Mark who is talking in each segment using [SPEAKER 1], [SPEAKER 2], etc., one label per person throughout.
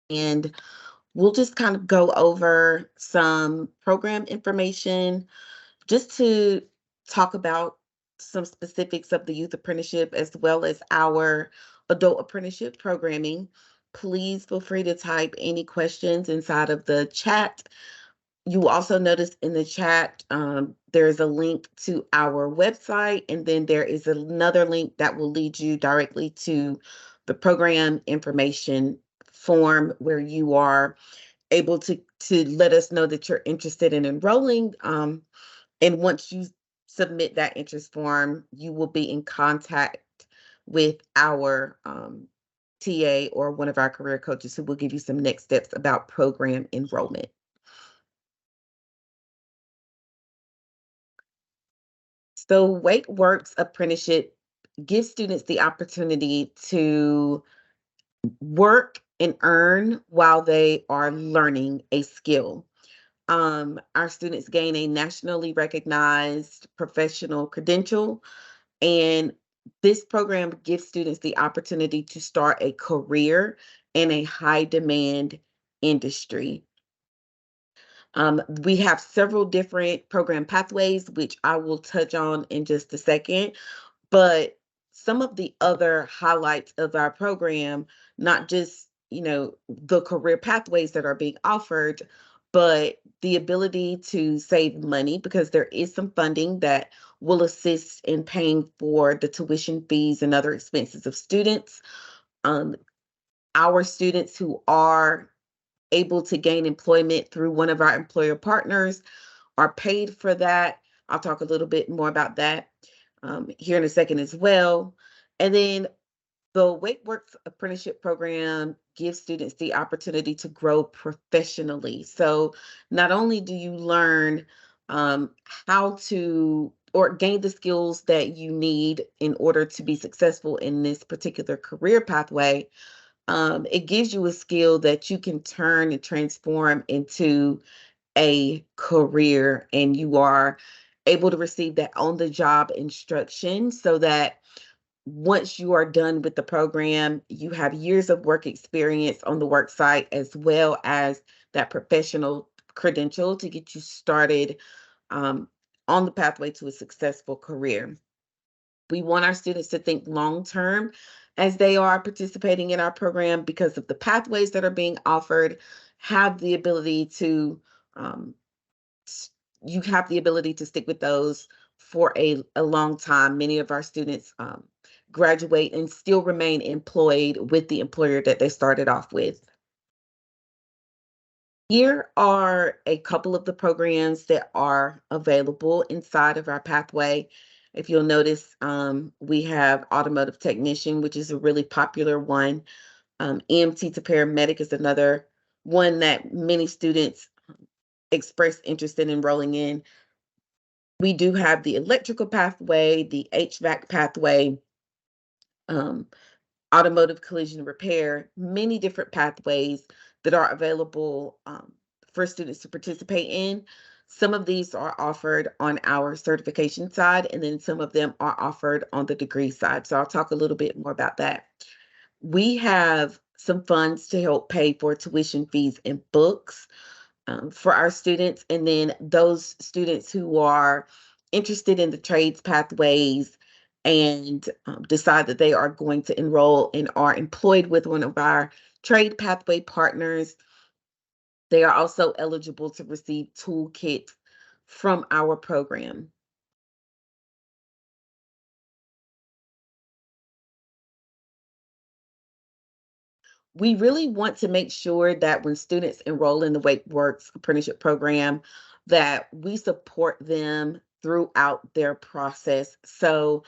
[SPEAKER 1] and we'll just kind of go over some program information just to talk about some specifics of the youth apprenticeship as well as our adult apprenticeship programming. Please feel free to type any questions inside of the chat. You will also notice in the chat there's a link to our website, and then there is another link that will lead you directly to the program information form where you are able to let us know that you're interested in enrolling. And once you submit that interest form, you will be in contact with our TA or one of our career coaches who will give you some next steps about program enrollment. So WakeWorks Apprenticeship gives students the opportunity to work and earn while they are learning a skill. Our students gain a nationally recognized professional credential, and this program gives students the opportunity to start a career in a high demand industry. We have several different program pathways, which I will touch on in just a second. But some of the other highlights of our program, not just, the career pathways that are being offered, but the ability to save money because there is some funding that will assist in paying for the tuition fees and other expenses of students. Um, our students who are able to gain employment through one of our employer partners are paid for that. I'll talk a little bit more about that here in a second as well. And then the WakeWorks apprenticeship program gives students the opportunity to grow professionally. So not only do you learn how to or gain the skills that you need in order to be successful in this particular career pathway, it gives you a skill that you can turn and transform into a career, and you are able to receive that on the job instruction so that once you are done with the program, you have years of work experience on the work site as well as that professional credential to get you started um, on the pathway to a successful career. We want our students to think long term as they are participating in our program because of the pathways that are being offered, have the ability to um, you have the ability to stick with those for a long time. Many of our students graduate and still remain employed with the employer that they started off with. Here are a couple of the programs that are available inside of our pathway. If you'll notice, we have automotive technician, which is a really popular one. EMT to paramedic is another one that many students express interest in enrolling in. We do have the electrical pathway, the HVAC pathway, um, automotive collision repair, many different pathways that are available for students to participate in. Some of these are offered on our certification side, and then some of them are offered on the degree side. So I'll talk a little bit more about that. We have some funds to help pay for tuition fees and books for our students. And then those students who are interested in the trades pathways and decide that they are going to enroll and are employed with one of our trade pathway partners, they are also eligible to receive toolkits from our program. We really want to make sure that when students enroll in the WakeWorks apprenticeship program, that we support them throughout their process. So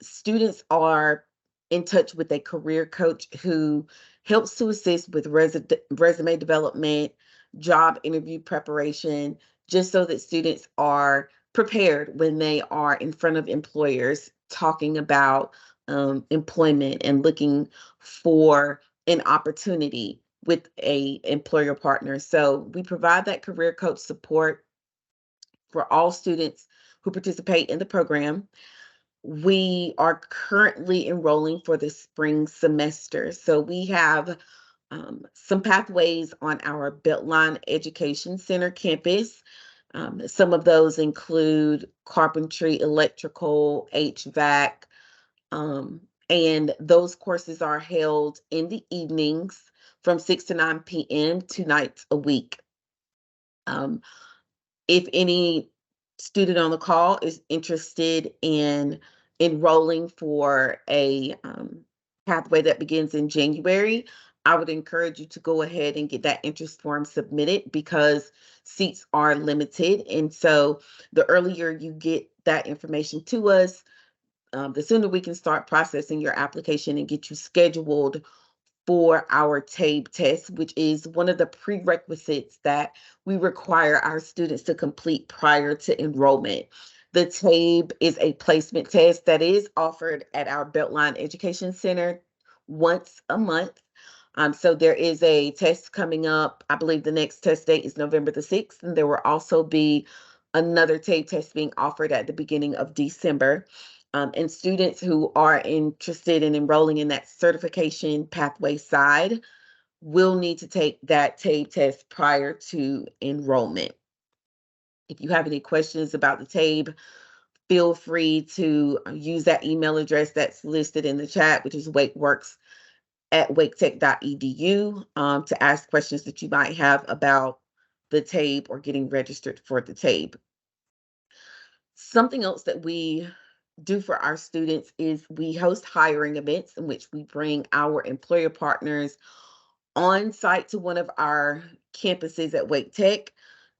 [SPEAKER 1] students are in touch with a career coach who helps to assist with resume development, job interview preparation, just so that students are prepared when they are in front of employers talking about employment and looking for an opportunity with a employer partner. So we provide that career coach support for all students who participate in the program. We are currently enrolling for the spring semester. So we have Some pathways on our Beltline Education Center campus. Some of those include carpentry, electrical, HVAC, and those courses are held in the evenings from 6 to 9 p.m. 2 nights a week. Um, if any student on the call is interested in enrolling for a pathway that begins in January, I would encourage you to go ahead and get that interest form submitted because seats are limited. And so the earlier you get that information to us, the sooner we can start processing your application and get you scheduled for our TABE test, which is one of the prerequisites that we require our students to complete prior to enrollment. The TABE is a placement test that is offered at our Beltline Education Center once a month. So there is a test coming up. I believe the next test date is November the 6th, and there will also be another TABE test being offered at the beginning of December. And students who are interested in enrolling in that certification pathway side will need to take that TABE test prior to enrollment. If you have any questions about the TABE, feel free to use that email address that's listed in the chat, which is wakeworks@waketech.edu, to ask questions that you might have about the TABE or getting registered for the TABE. Something else that we do for our students is we host hiring events in which we bring our employer partners on site to one of our campuses at Wake Tech,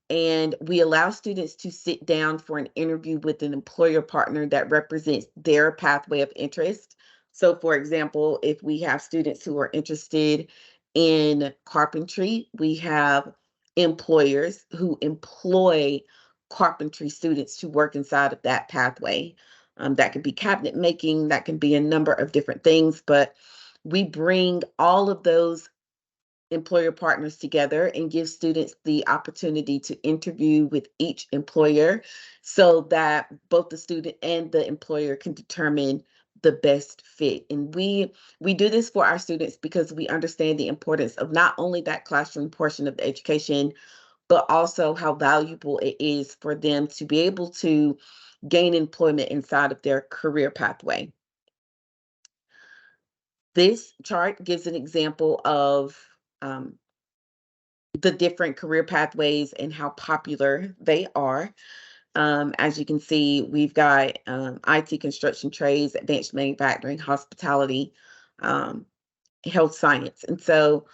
[SPEAKER 1] and we allow students to sit down for an interview with an employer partner that represents their pathway of interest. So, for example, if we have students who are interested in carpentry, we have employers who employ carpentry students to work inside of that pathway. That could be cabinet making, that can be a number of different things, but we bring all of those employer partners together and give students the opportunity to interview with each employer so that both the student and the employer can determine the best fit. And we do this for our students because we understand the importance of not only that classroom portion of the education, but also how valuable it is for them to be able to gain employment inside of their career pathway. This chart gives an example of the different career pathways and how popular they are. As you can see, we've got IT, construction trades, advanced manufacturing, hospitality, health science. And so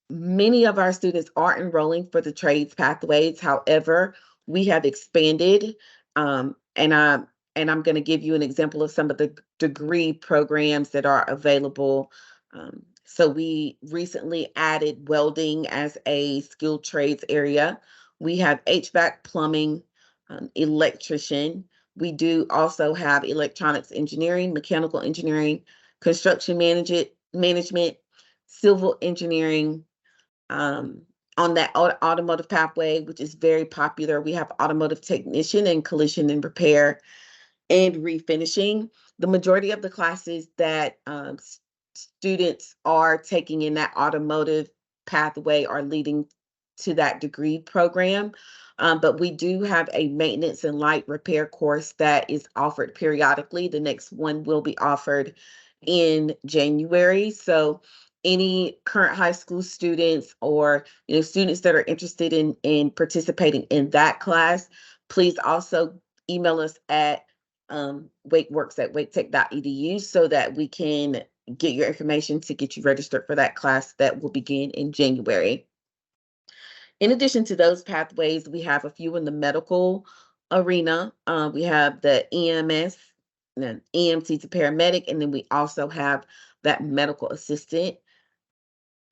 [SPEAKER 1] many of our students are enrolling for the trades pathways. However, we have expanded, and I'm going to give you an example of some of the degree programs that are available. So we recently added welding as a skilled trades area. We have HVAC, plumbing, electrician. We do also have electronics engineering, mechanical engineering, construction management, civil engineering, on that automotive pathway, which is very popular. We have automotive technician and collision and repair and refinishing. The majority of the classes that students are taking in that automotive pathway are leading to that degree program. But we do have a maintenance and light repair course that is offered periodically. The next one will be offered in January. So any current high school students or students that are interested in participating in that class, please also email us at wakeworks@waketech.edu so that we can get your information to get you registered for that class that will begin in January. In addition to those pathways, we have a few in the medical arena. We have the EMS, then EMT to paramedic, and then we also have that medical assistant,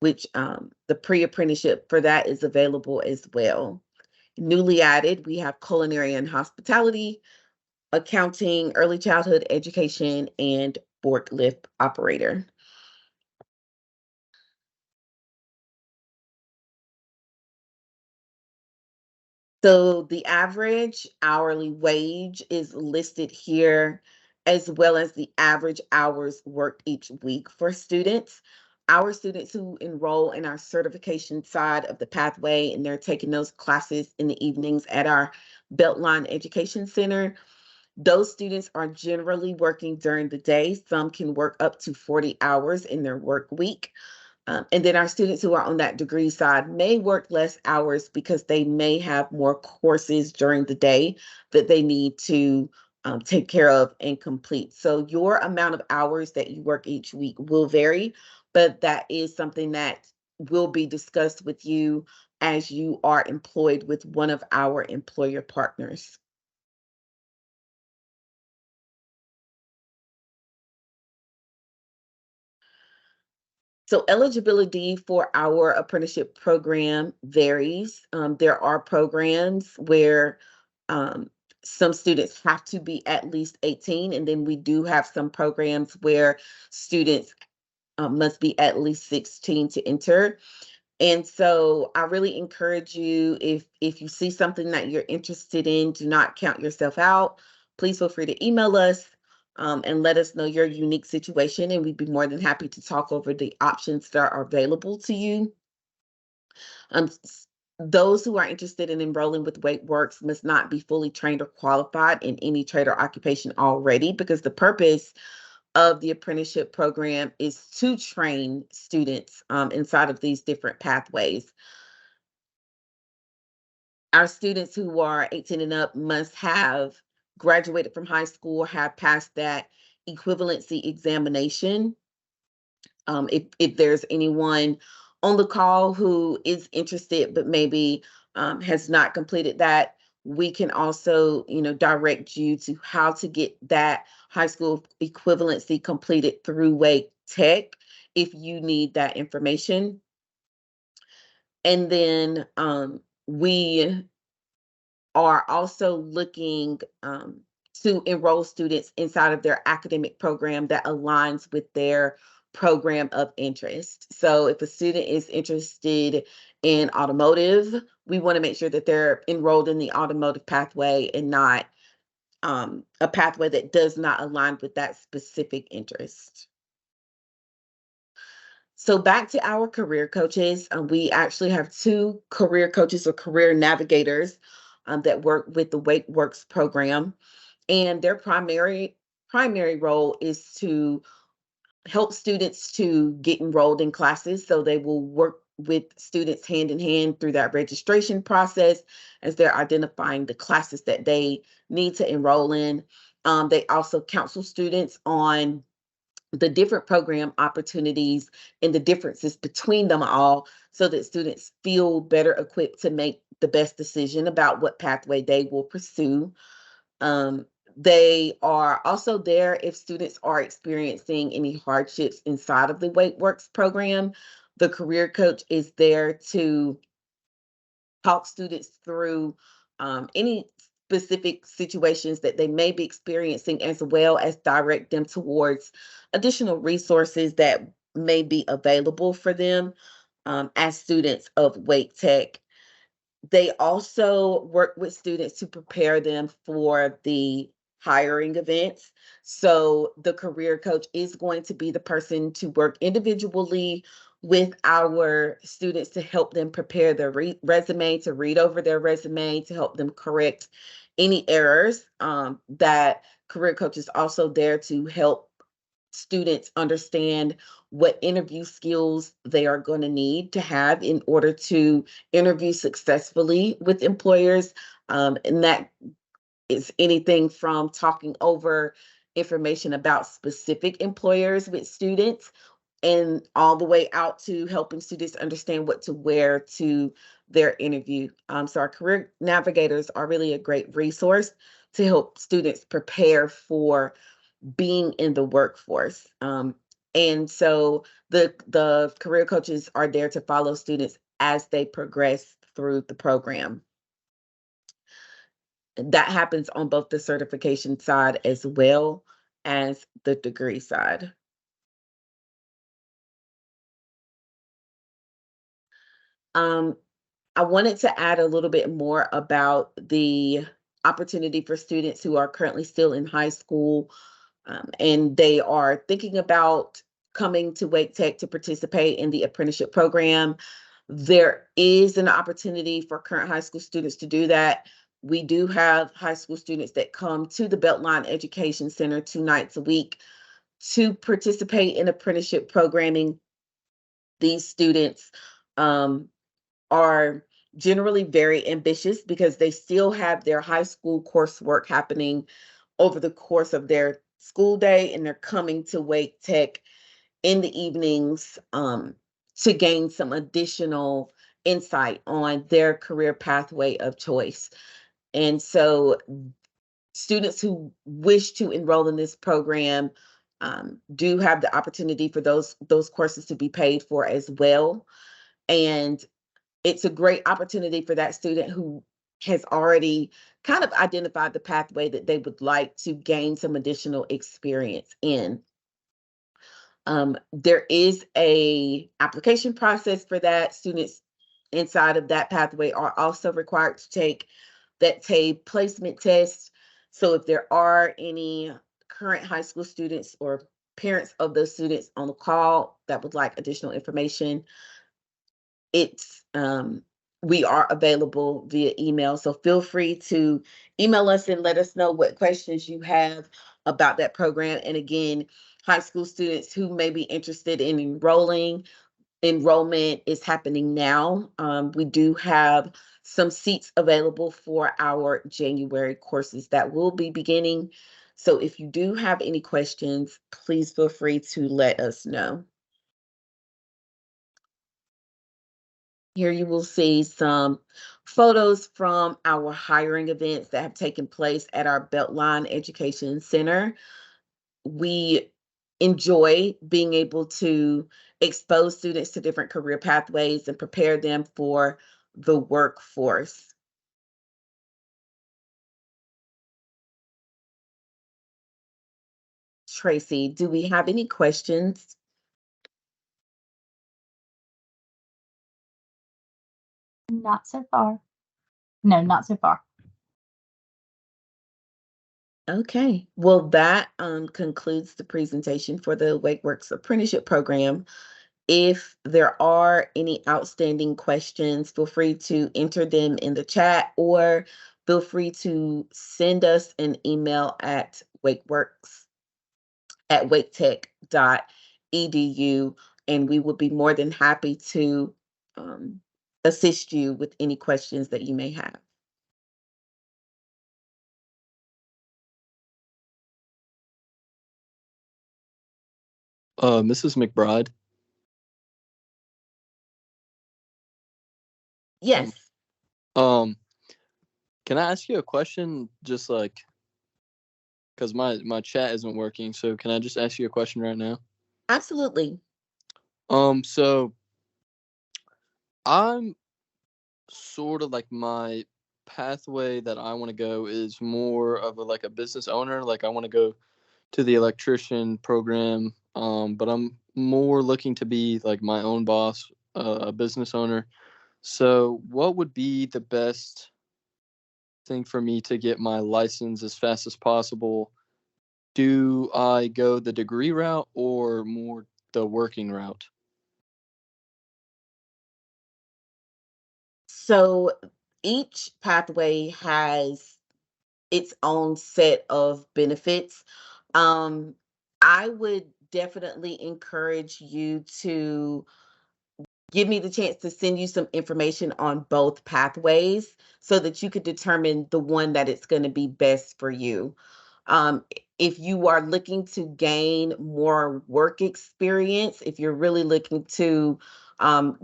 [SPEAKER 1] which the pre-apprenticeship for that is available as well. Newly added, we have culinary and hospitality, accounting, early childhood education, and forklift operator. So the average hourly wage is listed here, as well as the average hours worked each week for students. Our students who enroll in our certification side of the pathway, and they're taking those classes in the evenings at our Beltline Education Center, those students are generally working during the day. Some can work up to 40 hours in their work week. And then our students who are on that degree side may work less hours because they may have more courses during the day that they need to take care of and complete. So your amount of hours that you work each week will vary, but that is something that will be discussed with you as you are employed with one of our employer partners. So eligibility for our apprenticeship program varies. There are programs where um, some students have to be at least 18, and then we do have some programs where students must be at least 16 to enter. And so I really encourage you, if you see something that you're interested in, do not count yourself out. Please feel free to email us and let us know your unique situation, and we'd be more than happy to talk over the options that are available to you. Those who are interested in enrolling with WakeWorks must not be fully trained or qualified in any trade or occupation already, because the purpose of the apprenticeship program is to train students inside of these different pathways. Our students who are 18 and up must have graduated from high school, have passed that equivalency examination. If there's anyone on the call who is interested but maybe has not completed that, we can also, direct you to how to get that high school equivalency completed through Wake Tech if you need that information. And then we are also looking to enroll students inside of their academic program that aligns with their program of interest. So if a student is interested in automotive, we want to make sure that they're enrolled in the automotive pathway and not a pathway that does not align with that specific interest. So back to our career coaches, we actually have two career coaches or career navigators that work with the WakeWorks program, and their primary role is to help students to get enrolled in classes. So they will work with students hand in hand through that registration process as they're identifying the classes that they need to enroll in. They also counsel students on the different program opportunities and the differences between them all so that students feel better equipped to make the best decision about what pathway they will pursue. Um, they are also there if students are experiencing any hardships inside of the WakeWorks program. The career coach is there to talk students through any specific situations that they may be experiencing, as well as direct them towards additional resources that may be available for them as students of Wake Tech. They also work with students to prepare them for the hiring events. So the career coach is going to be the person to work individually with our students to help them prepare their resume, to read over their resume, to help them correct any errors. That career coach is also there to help students understand what interview skills they are going to need to have in order to interview successfully with employers. And that is anything from talking over information about specific employers with students and all the way out to helping students understand what to wear to their interview. So our career navigators are really a great resource to help students prepare for being in the workforce. And so the career coaches are there to follow students as they progress through the program. That happens on both the certification side as well as the degree side. Um, I wanted to add a little bit more about the opportunity for students who are currently still in high school and they are thinking about coming to Wake Tech to participate in the apprenticeship program, there is an opportunity for current high school students to do that. We do have high school students that come to the Beltline Education Center 2 nights a week to participate in apprenticeship programming. These students are generally very ambitious because they still have their high school coursework happening over the course of their school day, and they're coming to Wake Tech in the evenings to gain some additional insight on their career pathway of choice. And so students who wish to enroll in this program do have the opportunity for those courses to be paid for as well. And it's a great opportunity for that student who has already kind of identified the pathway that they would like to gain some additional experience in. There is a application process for that. Students inside of that pathway are also required to take that TABE placement test. So if there are any current high school students or parents of those students on the call that would like additional information, it's we are available via email. So feel free to email us and let us know what questions you have about that program. And again, high school students who may be interested in enrollment is happening now. We do have some seats available for our January courses that will be beginning. So if you do have any questions, please feel free to let us know. Here you will see some photos from our hiring events that have taken place at our Beltline Education Center. We enjoy being able to expose students to different career pathways and prepare them for the workforce. Tracy, do we have any questions?
[SPEAKER 2] Not so far. No, not so far.
[SPEAKER 1] Okay, well, that concludes the presentation for the WakeWorks Apprenticeship Program. If there are any outstanding questions, feel free to enter them in the chat or feel free to send us an email at waketech.edu, and we will be more than happy to assist you with any questions that you may have.
[SPEAKER 3] Mrs. McBride.
[SPEAKER 1] Yes.
[SPEAKER 3] Can I ask you a question? Just like, because my chat isn't working, so can I just ask you a question right now?
[SPEAKER 1] Absolutely.
[SPEAKER 3] So I'm sort of like my pathway that I want to go is more of a business owner. Like I want to go to the electrician program, but I'm more looking to be like my own boss, a business owner. So what would be the best thing for me to get my license as fast as possible? Do I go the degree route or more the working route?
[SPEAKER 1] So each pathway has its own set of benefits. I would definitely encourage you to give me the chance to send you some information on both pathways so that you could determine the one that it's going to be best for you. If you are looking to gain more work experience, if you're really looking to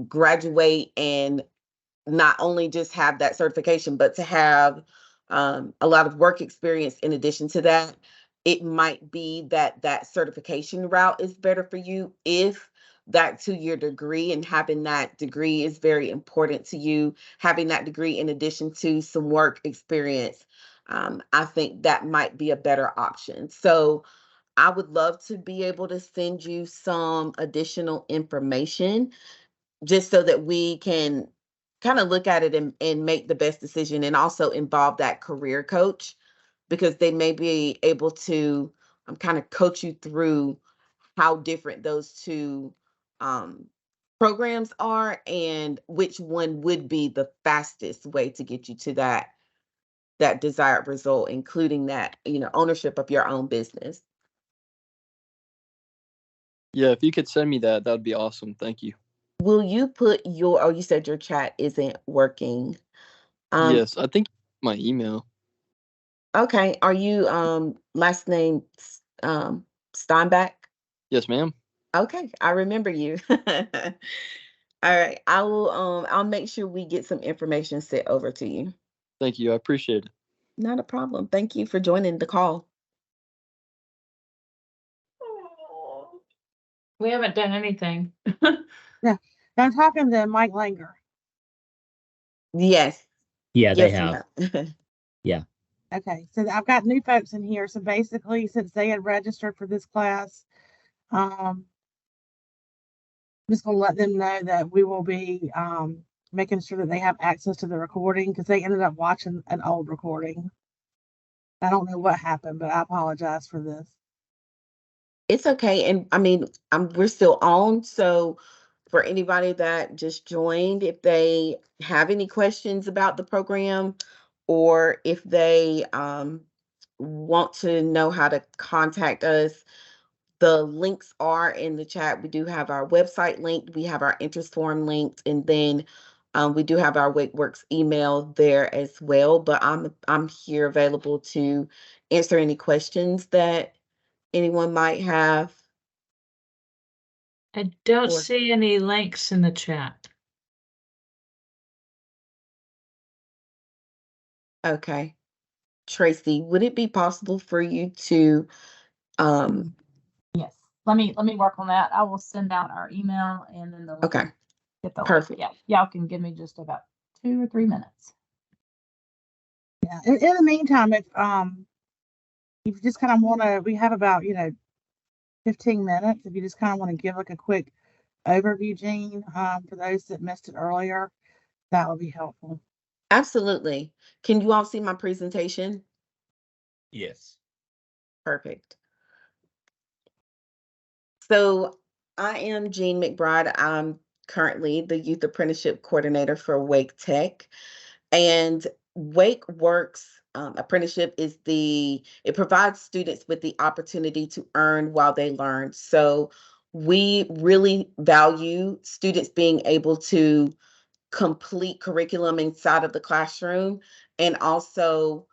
[SPEAKER 1] graduate and not only just have that certification, but to have a lot of work experience in addition to that, it might be that that certification route is better for you. If that 2-year degree and having that degree is very important to you, having that degree in addition to some work experience, I think that might be a better option. So I would love to be able to send you some additional information just so that we can kind of look at it and make the best decision, and also involve that career coach because they may be able to kind of coach you through how different those two programs are and which one would be the fastest way to get you to that desired result, including that, ownership of your own business.
[SPEAKER 3] Yeah, if you could send me that, that would be awesome. Thank you.
[SPEAKER 1] Will you put you said your chat isn't working.
[SPEAKER 3] Yes, I think my email.
[SPEAKER 1] Okay. Are you last name Steinbeck?
[SPEAKER 3] Yes, ma'am.
[SPEAKER 1] Okay, I remember you. All right. I'll make sure we get some information sent over to you.
[SPEAKER 3] Thank you. I appreciate it.
[SPEAKER 1] Not a problem. Thank you for joining the call.
[SPEAKER 2] We haven't done anything.
[SPEAKER 4] Yeah, I'm talking to Mike Langer.
[SPEAKER 1] Yes.
[SPEAKER 5] Yeah, they
[SPEAKER 1] Yes, you
[SPEAKER 5] have.
[SPEAKER 1] have.
[SPEAKER 5] Yeah.
[SPEAKER 4] Okay, so I've got new folks in here. So basically, since they had registered for this class, I'm just going to let them know that we will be making sure that they have access to the recording because they ended up watching an old recording. I don't know what happened, but I apologize for this.
[SPEAKER 1] It's okay. And I mean, we're still on. So for anybody that just joined, if they have any questions about the program or if they want to know how to contact us, the links are in the chat. We do have our website linked. We have our interest form linked. And then we do have our WakeWorks email there as well. But I'm here available to answer any questions that anyone might have.
[SPEAKER 6] I don't
[SPEAKER 1] Or-
[SPEAKER 6] see any links in the chat.
[SPEAKER 1] Okay. Tracy, would it be possible for you to
[SPEAKER 2] Yes. Let me work on that. I will send out our email and then the link.
[SPEAKER 1] okay,
[SPEAKER 2] Get the link.
[SPEAKER 1] perfect.
[SPEAKER 2] Yeah, y'all can give me just about 2 or 3 minutes.
[SPEAKER 4] Yeah. In the meantime, if you just kind of want to, we have about 15 minutes. If you just kind of want to give like a quick overview, Jean, for those that missed it earlier, that would be helpful.
[SPEAKER 1] Absolutely. Can you all see my presentation?
[SPEAKER 5] Yes.
[SPEAKER 1] Perfect. So I am Jean McBride. I'm currently the Youth Apprenticeship Coordinator for Wake Tech. And WakeWorks Apprenticeship it provides students with the opportunity to earn while they learn. So we really value students being able to complete curriculum inside of the classroom and also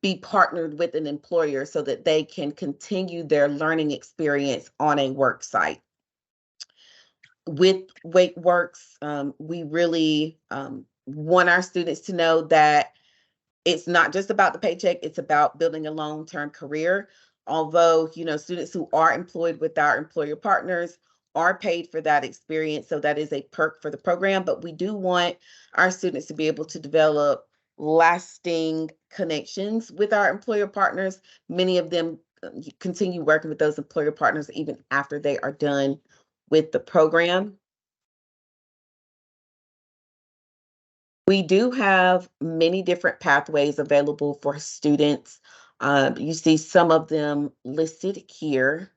[SPEAKER 1] be partnered with an employer so that they can continue their learning experience on a work site. With WakeWorks, we really want our students to know that it's not just about the paycheck, it's about building a long-term career. Although, students who are employed with our employer partners are paid for that experience, so that is a perk for the program, but we do want our students to be able to develop lasting connections with our employer partners. Many of them continue working with those employer partners even after they are done with the program. We do have many different pathways available for students. You see some of them listed here.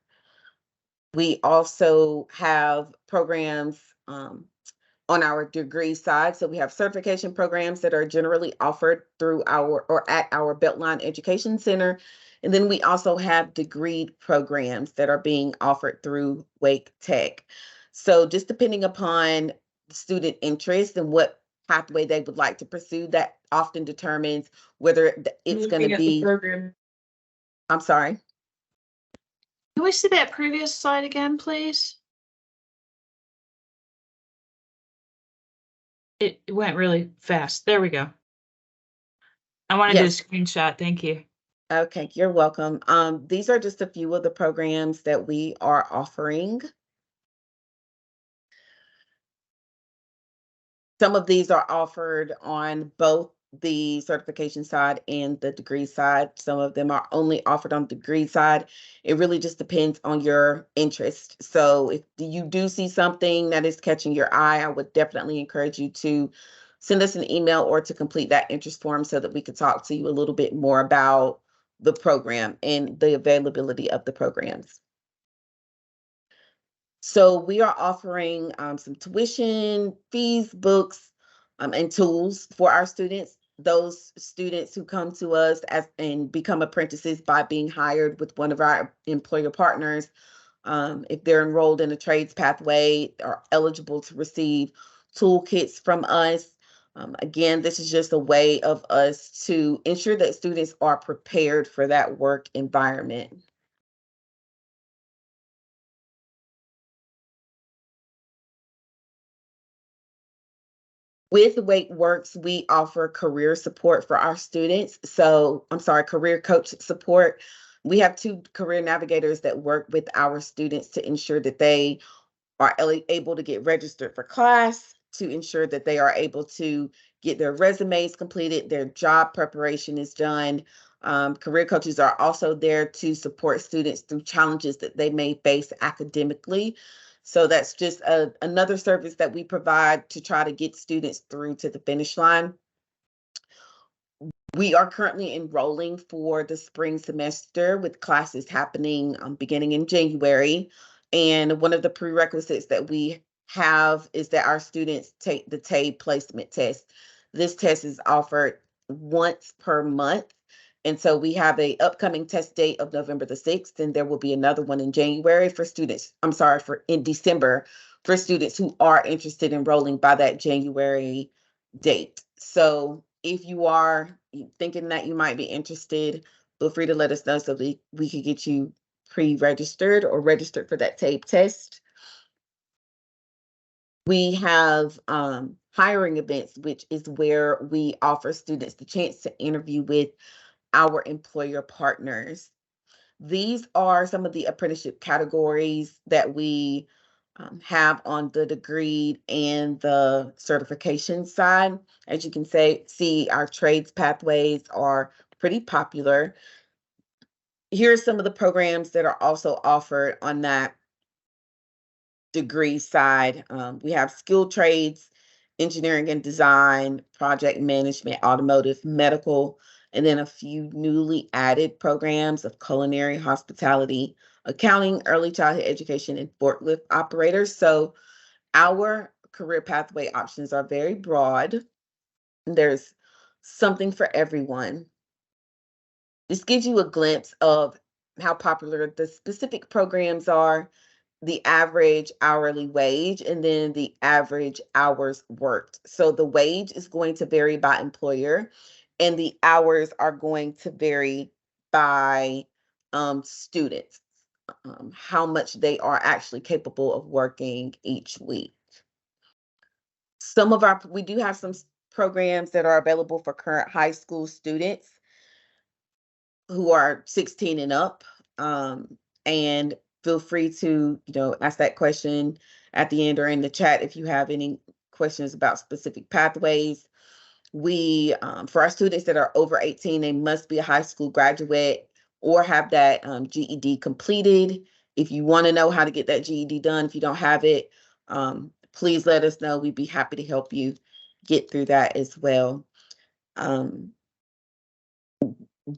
[SPEAKER 1] We also have programs on our degree side. So we have certification programs that are generally offered through at our Beltline Education Center. And then we also have degree programs that are being offered through Wake Tech. So just depending upon student interest and what pathway they would like to pursue, that often determines whether it's going to be.
[SPEAKER 6] Program.
[SPEAKER 1] I'm sorry.
[SPEAKER 6] Can we see that previous slide again, please? It went really fast. There we go. I want to do a
[SPEAKER 1] Yes.
[SPEAKER 6] screenshot. Thank you.
[SPEAKER 1] Okay, you're welcome. These are just a few of the programs that we are offering. Some of these are offered on both the certification side and the degree side. Some of them are only offered on the degree side. It really just depends on your interest. So if you do see something that is catching your eye, I would definitely encourage you to send us an email or to complete that interest form so that we could talk to you a little bit more about the program and the availability of the programs. So we are offering some tuition, fees, books, and tools for our students. Those students who come to us and become apprentices by being hired with one of our employer partners, if they're enrolled in a trades pathway, are eligible to receive toolkits from us. Again, this is just a way of us to ensure that students are prepared for that work environment. With WakeWorks, we offer career support for our students. Career coach support. We have 2 career navigators that work with our students to ensure that they are able to get registered for class, to ensure that they are able to get their resumes completed, their job preparation is done. Career coaches are also there to support students through challenges that they may face academically. So that's just another service that we provide to try to get students through to the finish line. We are currently enrolling for the spring semester with classes happening beginning in January. And one of the prerequisites that we have is that our students take the TABE placement test. This test is offered once per month. And so we have a upcoming test date of November the 6th, and there will be another one in January for students, in December for students who are interested in enrolling by that January date. So if you are thinking that you might be interested, feel free to let us know so we could get you pre-registered or registered for that TABE test. We have hiring events, which is where we offer students the chance to interview with our employer partners. These are some of the apprenticeship categories that we have on the degree and the certification side. As you can see, our trades pathways are pretty popular. Here are some of the programs that are also offered on that degree side. We have skilled trades, engineering and design, project management, automotive, medical, and then a few newly added programs of culinary, hospitality, accounting, early childhood education, and forklift operators. So our career pathway options are very broad. There's something for everyone. This gives you a glimpse of how popular the specific programs are, the average hourly wage, and then the average hours worked. So the wage is going to vary by employer, and the hours are going to vary by students, how much they are actually capable of working each week. We do have some programs that are available for current high school students who are 16 and up. And feel free to, ask that question at the end or in the chat if you have any questions about specific pathways. We, for our students that are over 18, they must be a high school graduate or have that GED completed. If you want to know how to get that GED done, if you don't have it, please let us know. We'd be happy to help you get through that as well.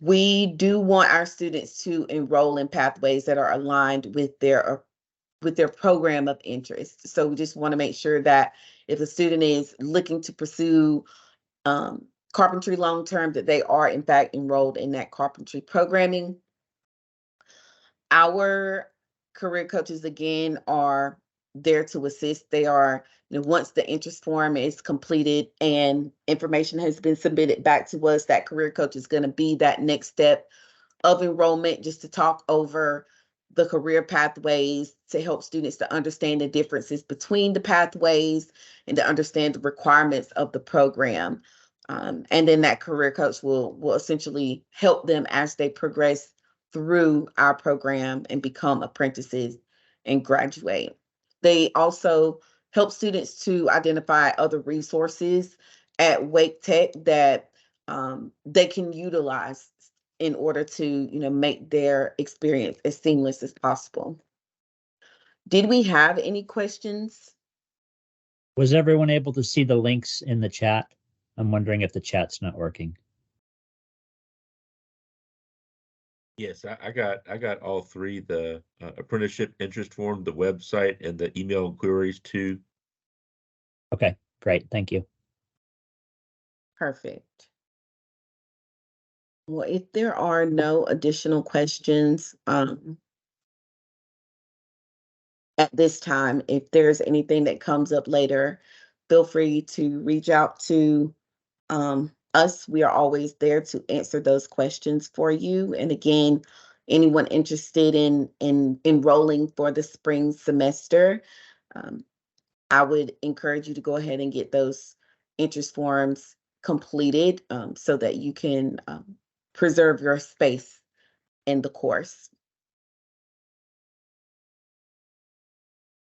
[SPEAKER 1] We do want our students to enroll in pathways that are aligned with their program of interest. So we just want to make sure that if a student is looking to pursue carpentry long term, that they are in fact enrolled in that carpentry programming. Our career coaches again are there to assist. They are, once the interest form is completed and information has been submitted back to us, that career coach is going to be that next step of enrollment, just to talk over the career pathways, to help students to understand the differences between the pathways and to understand the requirements of the program. And then that career coach will essentially help them as they progress through our program and become apprentices and graduate. They also help students to identify other resources at Wake Tech that they can utilize in order to, make their experience as seamless as possible. Did we have any questions?
[SPEAKER 7] Was everyone able to see the links in the chat? I'm wondering if the chat's not working.
[SPEAKER 5] Yes, I got all three, the apprenticeship interest form, the website, and the email inquiries too.
[SPEAKER 7] Okay, great. Thank you.
[SPEAKER 1] Perfect. Well, if there are no additional questions, at this time, if there's anything that comes up later, feel free to reach out to us. We are always there to answer those questions for you. And again, anyone interested in enrolling for the spring semester, um, I would encourage you to go ahead and get those interest forms completed so that you can preserve your space in the course.